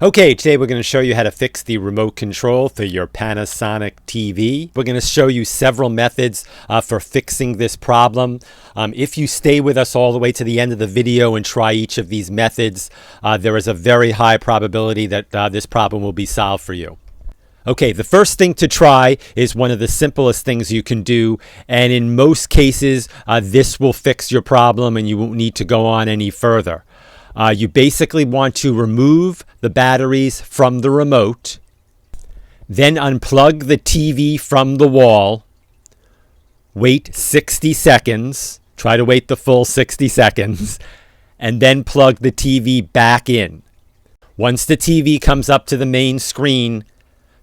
Okay, today we're going to show you how to fix the remote control for your Panasonic TV. We're going to show you several methods for fixing this problem. If you stay with us all the way to the end of the video and try each of these methods, there is a very high probability that this problem will be solved for you. Okay, the first thing to try is one of the simplest things you can do, and in most cases, this will fix your problem and you won't need to go on any further. You basically want to remove the batteries from the remote, then unplug the TV from the wall, wait 60 seconds, try to wait the full 60 seconds, and then plug the TV back in. Once the TV comes up to the main screen,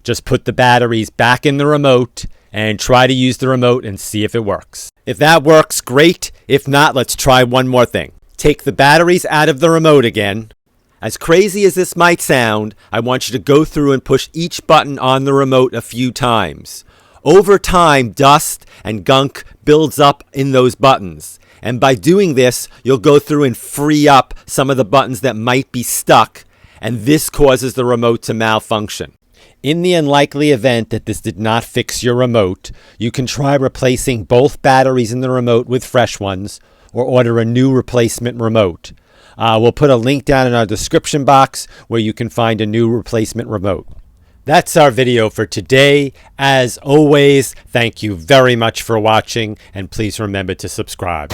just put the batteries back in the remote and try to use the remote and see if it works. If that works, great. If not, let's try one more thing. Take the batteries out of the remote again. As crazy as this might sound, I want you to go through and push each button on the remote a few times. Over time, dust and gunk builds up in those buttons. And by doing this, you'll go through and free up some of the buttons that might be stuck, and this causes the remote to malfunction. In the unlikely event that this did not fix your remote, you can try replacing both batteries in the remote with fresh ones, or order a new replacement remote. We'll put a link down in our description box where you can find a new replacement remote. That's our video for today. As always, thank you very much for watching, and please remember to subscribe.